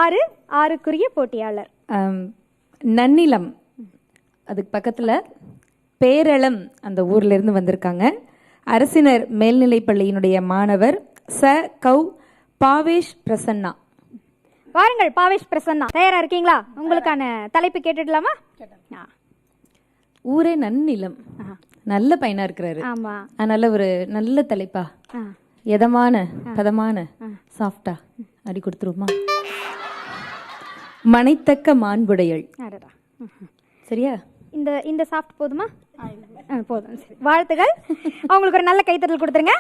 ஆறுக்குரிய போட்டியாளர் நன்னிலம், அதுக்கு பக்கத்தில் பேரளம், அந்த ஊர்ல இருந்து வந்திருக்காங்க. அரசினர் மேல்நிலைப்பள்ளியினுடைய மாணவர் பாவேஷ் பிரசன்னா. வாருங்கள் பாவேஷ் பிரசன்னா, தயாரா இருக்கீங்களா? உங்களுக்கான தலைப்பு கேட்டுடலாமா? ஊரே நன்னிலம், நல்ல பையனா இருக்கிறாரு. ஆமா, நல்ல ஒரு நல்ல தலைப்பா, எதமான பதமான சாஃப்டா அடி கொடுத்துருமா. மனைத்தக்க மாண்புடையள். சரியா? இந்த சாஃப்ட் போதுமா? போதும். சரி, வாழ்த்துகள். அவங்களுக்கு ஒரு நல்ல கைத்தட்டல் கொடுத்துருங்க.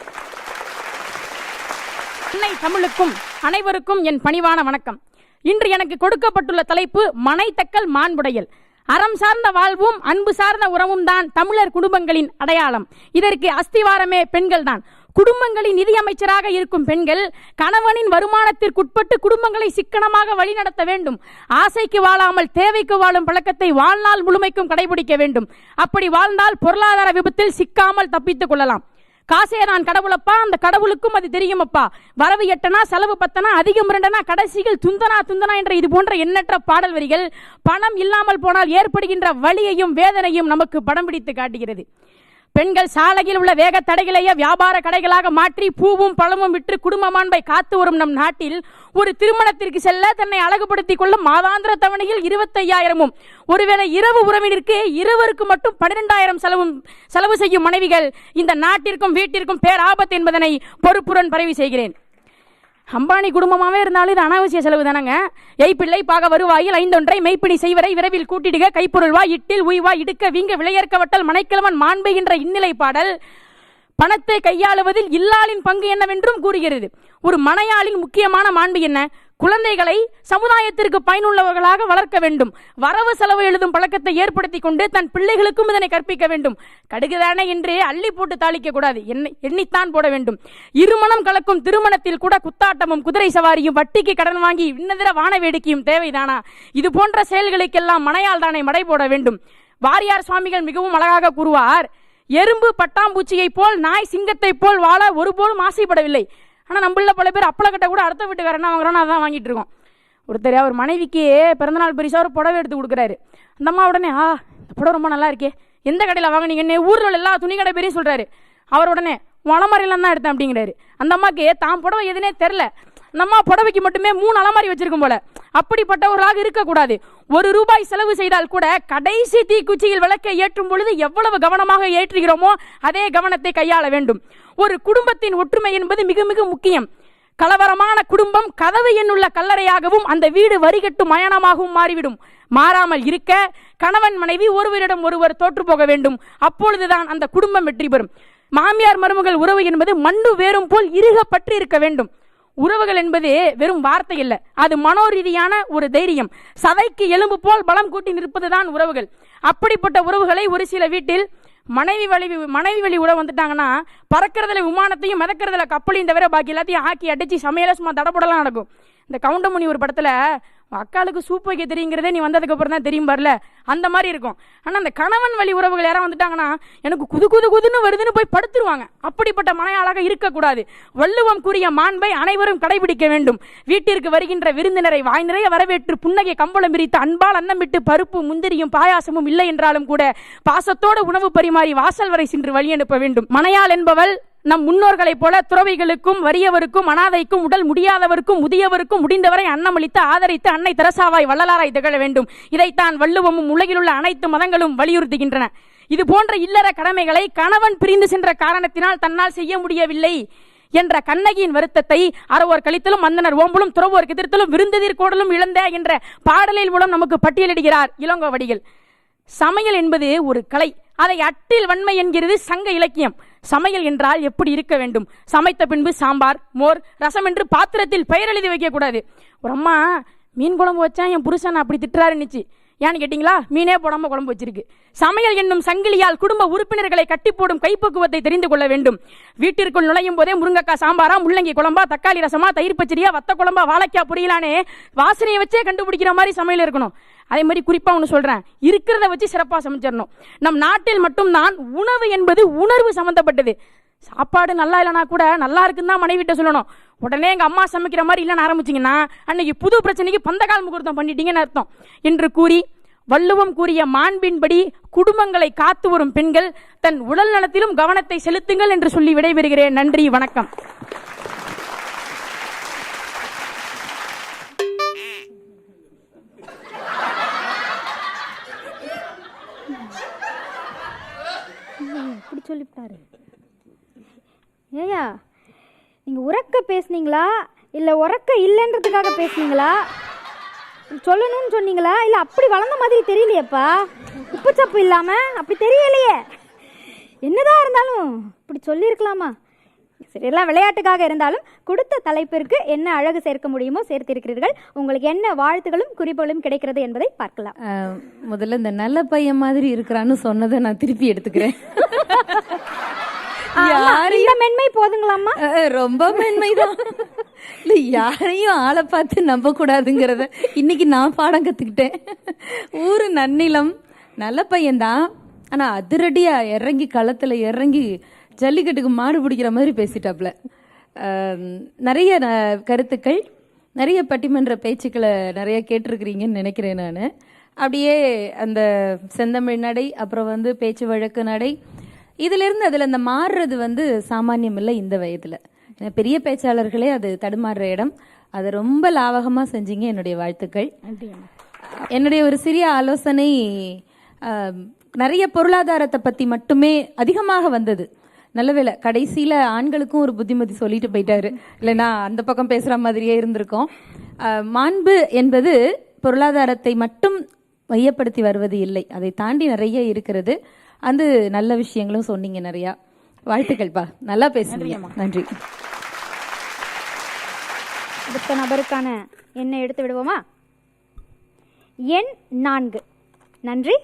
அன்னை தமிழுக்கும் அனைவருக்கும் என் பணிவான வணக்கம். இன்று எனக்கு கொடுக்கப்பட்டுள்ள தலைப்பு மனைத்தக்கல் மாண்புடையல். அறம் சார்ந்த வாழ்வும் அன்பு சார்ந்த உறவும் தான் தமிழர் குடும்பங்களின் அடையாளம். இதற்கு அஸ்திவாரமே பெண்கள் தான். குடும்பங்களின் நிதி அமைச்சராக இருக்கும் பெண்கள் கணவனின் வருமானத்திற்குட்பட்டு குடும்பங்களை சிக்கனமாக வழிநடத்த வேண்டும். ஆசைக்கு வாழாமல் தேவைக்கு வாழும் பழக்கத்தை வாழ்நாள் முழுமைக்கும் கடைபிடிக்க வேண்டும். அப்படி வாழ்ந்தால் பொருளாதார விபத்தில் சிக்காமல் தப்பித்துக் கொள்ளலாம். காசே நான் கடவுளப்பா, அந்த கடவுளுக்கும் அது தெரியுமப்பா. வரவு எட்டனா செலவு பத்தனா அதிகம் முரண்டனா கடைசியில் துந்தனா என்ற இது போன்ற எண்ணற்ற பாடல் வரிகள் பணம் இல்லாமல் போனால் ஏற்படுகின்ற வலியையும் வேதனையும் நமக்கு படம் பிடித்து காட்டுகிறது. பெண்கள் சாலையில் உள்ள வேக தடைகளையே வியாபார கடைகளாக மாற்றி பூவும் பழமும் விற்று குடும்ப மாண்பை காத்து வரும் நம் நாட்டில் ஒரு திருமணத்திற்கு செல்ல தன்னை அழகுபடுத்திக் கொள்ளும் மாதாந்திர தவணையில் 25,000 ஒருவேளை இரவு உறவினருக்கு இருவருக்கு மட்டும் 12,000 செலவு செய்யும் மனைவிகள் இந்த நாட்டிற்கும் வீட்டிற்கும் பேராபத்து என்பதனை பொறுப்புடன் பரவி செய்கிறேன். அம்பானி குடும்பமாவே இருந்தாலும் இது அனாவசிய செலவு தானங்க. எய்பிள்ளை பாக வருவாயில் 5 மெய்ப்பிடி செய்வரை விரைவில் கூட்டிடுக கைப்பொருள்வா இட்டில் உய்வா இடுக்க வீங்க விளையற்க வட்டல் மனைக்கிழவன் மாண்புகின்ற இந்நிலை பாடல் பணத்தை கையாளுவதில் இல்லாளின் பங்கு என்னவென்றும் கூறுகிறது. ஒரு மனையாளின் முக்கியமான மாண்பு என்ன? குழந்தைகளை சமுதாயத்திற்கு பயனுள்ளவர்களாக வளர்க்க வேண்டும். வரவு செலவு எழுதும் பழக்கத்தை ஏற்படுத்தி கொண்டு தன் பிள்ளைகளுக்கும் இதனை கற்பிக்க வேண்டும். கடுகுதானே என்று அள்ளி போட்டு தாளிக்க கூடாது, எண்ணித்தான் போட வேண்டும். இருமணம் கலக்கும் திருமணத்தில் கூட குத்தாட்டமும் குதிரை சவாரியும் வட்டிக்கு கடன் வாங்கி இன்னதிர வான வேடிக்கையும் தேவைதானா? இது போன்ற செயல்களுக்கெல்லாம் மனையால் தானே மடை போட வேண்டும். வாரியார் சுவாமிகள் மிகவும் அழகாக கூறுவார், எறும்பு பட்டாம்பூச்சியை போல் நாய் சிங்கத்தை போல் வாழ ஒருபோதும் ஆசைப்படவில்லை. ஆனால் நம்மள பல பேர் அப்பளக்கட்டை கூட அடுத்த வீட்டுக்காரன் என்ன வாங்குறோன்னு அதான் வாங்கிட்டு இருக்கோம். ஒருத்தர் அவர் மனைவிக்கு பிறந்தநாள் பரிசாக ஒரு புடவை எடுத்து கொடுக்குறாரு. அந்த அம்மா உடனே இந்த புடவை ரொம்ப நல்லா இருக்கே, எந்த கடையில் வாங்கினீங்கன்னு ஊரில் எல்லா துணி கடை பேரையும் சொல்கிறாரு. அவர் உடனே அலமாரிலாம் தான் எடுத்தேன் அப்படிங்கிறாரு. அந்த அம்மாக்கு தான் புடவை எதுனே தெரில. அந்த அம்மா புடவைக்கு மட்டுமே 3 அலமாரி வச்சிருக்கும் போல. அப்படிப்பட்டவர்களாக இருக்கக்கூடாது. ₹1 செலவு செய்தால் கூட கடைசி தீக்குச்சியில் விளக்கை ஏற்றும் பொழுது எவ்வளவு கவனமாக ஏற்றுகிறோமோ அதே கவனத்தை கையாள வேண்டும். ஒரு குடும்பத்தின் ஒற்றுமை என்பது மிக மிக முக்கியம். கலவரமான குடும்பம் கதவு எண்ணுள்ள கல்லறையாகவும் அந்த வீடு வரிகட்டு மயானமாகவும் மாறிவிடும். மாறாமல் இருக்க கணவன் மனைவி ஒருவரிடம் ஒருவர் தோற்று போக வேண்டும். அப்பொழுதுதான் அந்த குடும்பம் வெற்றி பெறும். மாமியார் மருமகள் உறவு என்பது மண்ணு வேறும் போல் இறுக பற்றி இருக்க வேண்டும். உறவுகள் என்பது வெறும் வார்த்தை இல்லை, அது மனோரீதியான ஒரு தைரியம். சதைக்கு எலும்பு போல் பலம் கூட்டி நிற்பதுதான் உறவுகள். அப்படிப்பட்ட உறவுகளை ஒரு சில வீட்டில் மனைவி வழி உறவு வந்துட்டாங்கன்னா பறக்கிறதுல விமானத்தையும் மிதக்கிறதுல கப்பலையும் தவிர பாக்கி எல்லாத்தையும் ஆக்கி அடிச்சு சமையல சும்மா தடப்படலாம் நடக்கும். இந்த கவுண்டமணி ஒரு படத்துல அக்காளுக்கு சூப் வைக்க தெரியுங்கிறதே நீ வந்ததுக்கு அப்புறம் தான் தெரியும் பாருல, அந்த மாதிரி இருக்கும். ஆனா அந்த கணவன் வழி உறவுகள் யாரும் வந்துட்டாங்கன்னா எனக்கு குதுன்னு வருதுன்னு போய் படுத்துருவாங்க. அப்படிப்பட்ட மனையாளாக இருக்கக்கூடாது. வள்ளுவம் கூறிய மாண்பை அனைவரும் கடைபிடிக்க வேண்டும். வீட்டிற்கு வருகின்ற விருந்தினரை வாய் நிறைய வரவேற்று புன்னகை கம்பளம் விரித்து அன்பால் அன்னம் விட்டு பருப்பு முந்திரியும் பாயாசமும் இல்லை என்றாலும் கூட பாசத்தோடு உணவு பரிமாறி வாசல் வரை சென்று வழி அனுப்ப வேண்டும். மனையாள் என்பவள் நம் முன்னோர்களைப் போல துறவிகளுக்கும் வறியவருக்கும் அனாதைக்கும் உடல் முடியாதவருக்கும் முதியவருக்கும் முடிந்தவரை அன்னமளித்து ஆதரித்து அன்னை தெரசாவாய் வள்ளலாராய் திகழ வேண்டும். இதைத்தான் வள்ளுவமும் உலகிலுள்ள அனைத்து மதங்களும் வலியுறுத்துகின்றன. இது போன்ற இல்லற கடமைகளை கணவன் பிரிந்து சென்ற காரணத்தினால் தன்னால் செய்ய முடியவில்லை என்ற கண்ணகியின் வருத்தத்தை அறவோர் கழித்தலும் அந்தனர் ஓம்பலும் துறவோர் எதிர்த்தலும் விருந்ததிர் கோடலும் இழந்த என்ற பாடலில் மூலம் நமக்கு பட்டியலிடுகிறார் இளங்கோவடிகள். சமையல் என்பது ஒரு கலை. அதை அட்டில் வன்மை என்கிறது சங்க இலக்கியம். சமையல் என்றால் எப்படி இருக்க வேண்டும்? சமைத்த பின்பு சாம்பார் மோர் ரசம் என்று பாத்திரத்தில் பெயர் எழுதி வைக்க கூடாது. ஒரு அம்மா மீன் குழம்பு வச்சா என் புருஷன் அப்படி திட்டுறாருன்னுச்சு. ஏன்னு கேட்டீங்களா? மீனே போடாம குழம்பு வச்சிருக்கு. சமையல் என்னும் சங்கிலியால் குடும்ப உறுப்பினர்களை கட்டி போடும் கைப்பக்குவத்தை தெரிந்து கொள்ள வேண்டும். வீட்டிற்குள் நுழையும் போதே முருங்கக்காய் சாம்பாரா, முள்ளங்கி குழம்பா, தக்காளி ரசமா, தயிர் பச்சடியா, வத்த குழம்பா, வாழைக்காய் பொரியலானே வாசனையை வச்சே கண்டுபிடிக்கிற மாதிரி சமையல் இருக்கணும். அதே மாதிரி குறிப்பா ஒன்று சொல்றேன், இருக்கிறத வச்சு சிறப்பாக சமைச்சிடணும். நம் நாட்டில் மட்டும்தான் உணவு என்பது உணர்வு சம்பந்தப்பட்டது. சாப்பாடு நல்லா இல்லைனா கூட நல்லா இருக்குன்னு தான் மனைவிட்ட சொல்லணும். உடனே எங்க அம்மா சமைக்கிற மாதிரி இல்லைன்னு ஆரம்பிச்சிங்கன்னா அன்னைக்கு புது பிரச்சனைக்கு பந்தகால் முகூர்த்தம் பண்ணிட்டீங்கன்னு அர்த்தம் என்று கூறி வள்ளுவம் கூறிய மாண்பின்படி குடும்பங்களை காத்து வரும் பெண்கள் தன் உடல் நலத்திலும் கவனத்தை செலுத்துங்கள் என்று சொல்லி விடைபெறுகிறேன். நன்றி, வணக்கம். இப்படி சொல்லிவிட்டாரு. ஏயா நீங்க உறக்க பேசுனீங்களா இல்ல உறக்க இல்லைன்றதுக்காக பேசுனீங்களா? சொல்லணும்னு சொன்னீங்களா இல்ல அப்படி வளர்ந்த மாதிரி தெரியலையப்பா? உப்பு சப்பு இல்லாம அப்படி தெரியலையே. என்னதான் இருந்தாலும் இப்படி சொல்லியிருக்கலாமா? சரி, எல்லாம் விளையாட்டுக்காக இருந்தாலும் கொடுத்த தலைப்பிற்கு என்ன அழகு சேர்க்க முடியுமோ சேர்த்திருக்கிறீர்கள். உங்களுக்கு என்ன வாழ்த்துகளும் குறிப்புகளும் கிடைக்கிறது என்பதை பார்க்கலாம். முதல்ல இந்த நல்ல பையன் மாதிரி இருக்கிறான்னு சொன்னதை நான் திருப்பி எடுத்துக்கிறேன். இந்த மென்மை போதுங்களாமா? ரொம்ப மென்மைதான். இல்ல, யாரையும் ஆளை பார்த்து நம்ப கூடாதுங்கிறத இன்னைக்கு நான் பாடம் கத்துக்கிட்டேன். ஊரு நன்னிலம், நல்ல பையன்தான். ஆனா அதிரடியா இறங்கி களத்துல இறங்கி ஜல்லிக்கட்டுக்கு மாடு பிடிக்கிற மாதிரி பேசிட்டாப்ல. நிறைய கருத்துக்கள், நிறைய பட்டிமன்ற பேச்சுக்களை நிறைய கேட்டிருக்கிறீங்கன்னு நினைக்கிறேன் நான். அப்படியே அந்த செந்தமிழ் நடை, அப்புறம் பேச்சு வழக்கு நடை, இதிலிருந்து அதில் அந்த மாறுறது சாமானியம் இல்லை இந்த வயதில். பெரிய பேச்சாளர்களே அது தடுமாறுற இடம். அதை ரொம்ப லாவகமாக செஞ்சீங்க. என்னுடைய வாழ்த்துக்கள். என்னுடைய ஒரு சிறிய ஆலோசனை, நிறைய பொருளாதாரத்தை பற்றி மட்டுமே அதிகமாக வந்தது. நல்ல வேளை கடைசியில் ஆண்களுக்கும் ஒரு புத்திமதி சொல்லிட்டு போயிட்டாரு, இல்லைன்னா அந்த பக்கம் பேசுகிற மாதிரியே இருந்திருக்கோம். மாண்பு என்பது பொருளாதாரத்தை மட்டும் மையப்படுத்தி வருவது இல்லை, அதை தாண்டி நிறைய இருக்கிறது. அந்த நல்ல விஷயங்களும் சொன்னீங்க நிறையா. வாழ்த்துக்கள்ப்பா, நல்லா பேசுறீங்க. நன்றி. அடுத்த நபருக்கான எண்ணை எடுத்து விடுவோமா? எண் 4. நன்றி.